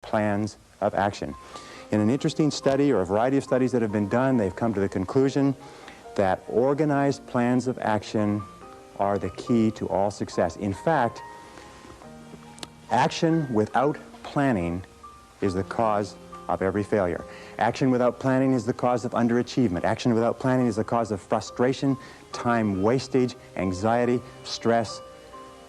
plans of action. In an interesting study, or a variety of studies that have been done, they've come to the conclusion that organized plans of action are the key to all success. In fact, action without planning is the cause of every failure. Action without planning is the cause of underachievement. Action without planning is the cause of frustration, time wastage, anxiety, stress,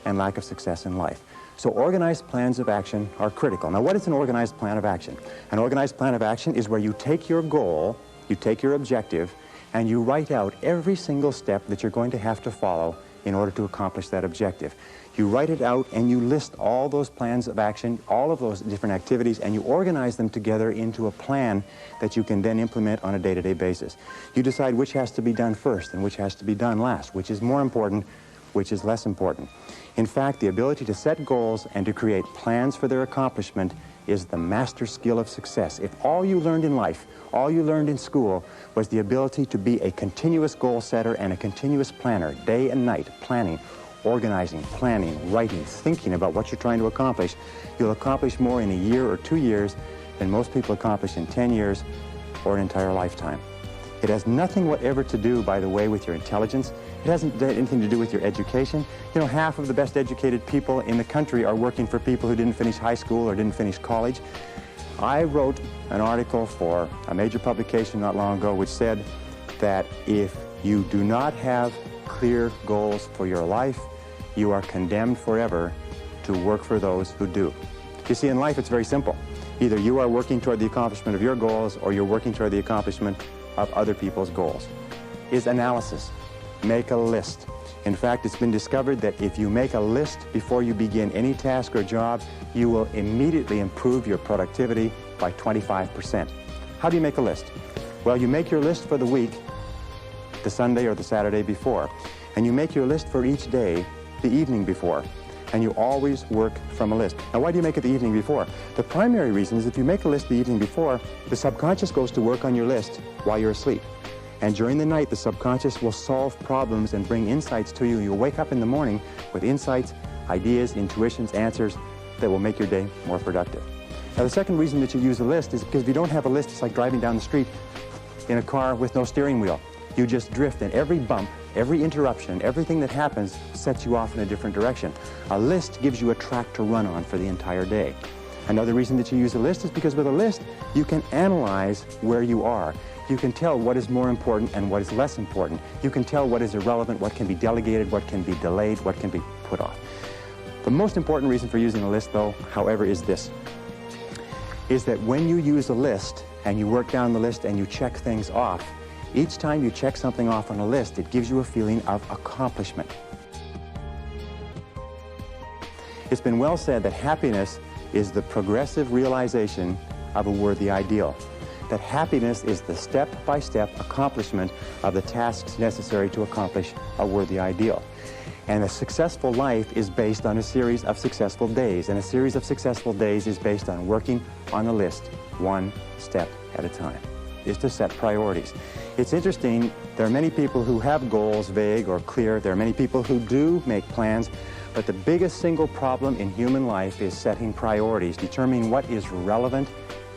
and lack of success in life. So organized plans of action are critical. Now, what is an organized plan of action? An organized plan of action is where you take your goal, you take your objective, and you write out every single step that you're going to have to follow in order to accomplish that objective. You write it out and you list all those plans of action, all of those different activities, and you organize them together into a plan that you can then implement on a day-to-day basis. You decide which has to be done first and which has to be done last, which is more important, which is less important. In fact, the ability to set goals and to create plans for their accomplishment is the master skill of success. If all you learned in life, all you learned in school was the ability to be a continuous goal setter and a continuous planner, day and night, planning, organizing, planning, writing, thinking about what you're trying to accomplish, you'll accomplish more in a year or 2 years than most people accomplish in 10 years or an entire lifetime. It has nothing whatever to do, by the way, with your intelligence. It hasn't anything to do with your education. You know, half of the best educated people in the country are working for people who didn't finish high school or didn't finish college. I wrote an article for a major publication not long ago which said that if you do not have clear goals for your life, you are condemned forever to work for those who do. You see, in life it's very simple. Either you are working toward the accomplishment of your goals or you're working toward the accomplishment of other people's goals. Is analysis. Make a list. In fact, it's been discovered that if you make a list before you begin any task or job, you will immediately improve your productivity by 25%. How do you make a list? Well, you make your list for the week, the Sunday or the Saturday before, and you make your list for each day the evening before, and you always work from a list. Now, why do you make it the evening before? The primary reason is if you make a list the evening before, the subconscious goes to work on your list while you're asleep. And during the night, the subconscious will solve problems and bring insights to you. You'll wake up in the morning with insights, ideas, intuitions, answers that will make your day more productive. Now, the second reason that you use a list is because if you don't have a list, it's like driving down the street in a car with no steering wheel. You just drift, and every bump, every interruption, everything that happens sets you off in a different direction. A list gives you a track to run on for the entire day. Another reason that you use a list is because with a list, you can analyze where you are. You can tell what is more important and what is less important. You can tell what is irrelevant, what can be delegated, what can be delayed, what can be put off. The most important reason for using a list, though, however, is this, is that when you use a list and you work down the list and you check things off, each time you check something off on a list, it gives you a feeling of accomplishment. It's been well said that happiness is the progressive realization of a worthy ideal. That happiness is the step-by-step accomplishment of the tasks necessary to accomplish a worthy ideal. And a successful life is based on a series of successful days, and a series of successful days is based on working on a list one step at a time. Is to set priorities. It's interesting, there are many people who have goals, vague or clear. There are many people who do make plans, but the biggest single problem in human life is setting priorities, determining what is relevant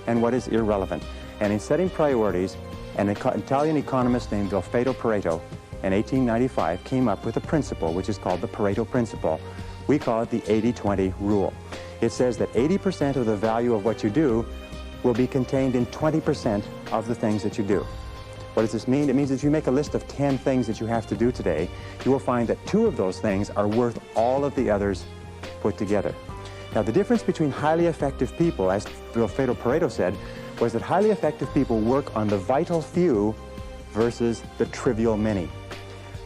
and what is irrelevant. And in setting priorities, an Italian economist named Vilfredo Pareto in 1895 came up with a principle which is called the Pareto Principle. We call it the 80-20 rule. It says that 80% of the value of what you do will be contained in 20% of the things that you do. What does this mean? It means that if you make a list of 10 things that you have to do today, you will find that 2 of those things are worth all of the others put together. Now, the difference between highly effective people, as Vilfredo Pareto said, was that highly effective people work on the vital few versus the trivial many.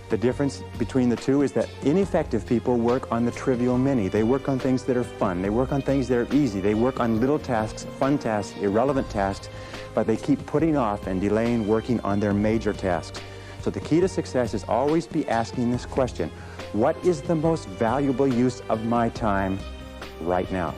The difference between the two is that ineffective people work on the trivial many. They work on things that are fun. They work on things that are easy. They work on little tasks, fun tasks, irrelevant tasks, but they keep putting off and delaying working on their major tasks. So the key to success is always be asking this question: what is the most valuable use of my time right now?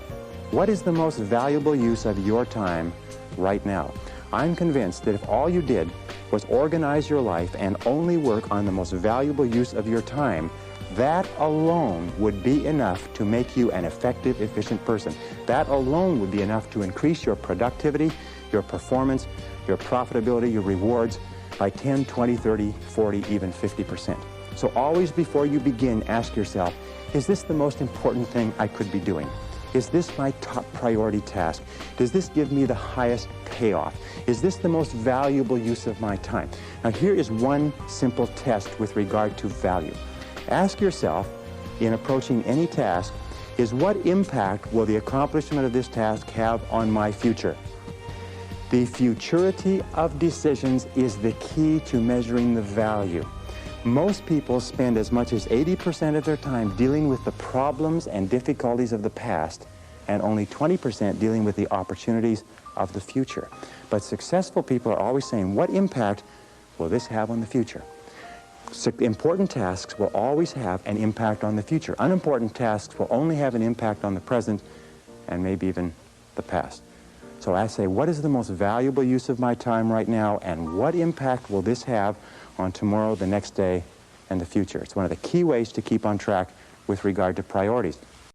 What is the most valuable use of your time right now? I'm convinced that if all you did was organize your life and only work on the most valuable use of your time, That alone would be enough to make you an effective, efficient person. That alone would be enough to increase your productivity, your performance, your profitability, your rewards by 10, 20, 30, 40, even 50%. So always before you begin, ask yourself, is this the most important thing I could be doing? Is this my top priority task? Does this give me the highest payoff? Is this the most valuable use of my time? Now here is one simple test with regard to value. Ask yourself, in approaching any task, is what impact will the accomplishment of this task have on my future? The futurity of decisions is the key to measuring the value. Most people spend as much as 80% of their time dealing with the problems and difficulties of the past, and only 20% dealing with the opportunities of the future. But successful people are always saying, what impact will this have on the future? Important tasks will always have an impact on the future. Unimportant tasks will only have an impact on the present and maybe even the past. So I say, what is the most valuable use of my time right now, and what impact will this have on tomorrow, the next day, and the future? It's one of the key ways to keep on track with regard to priorities.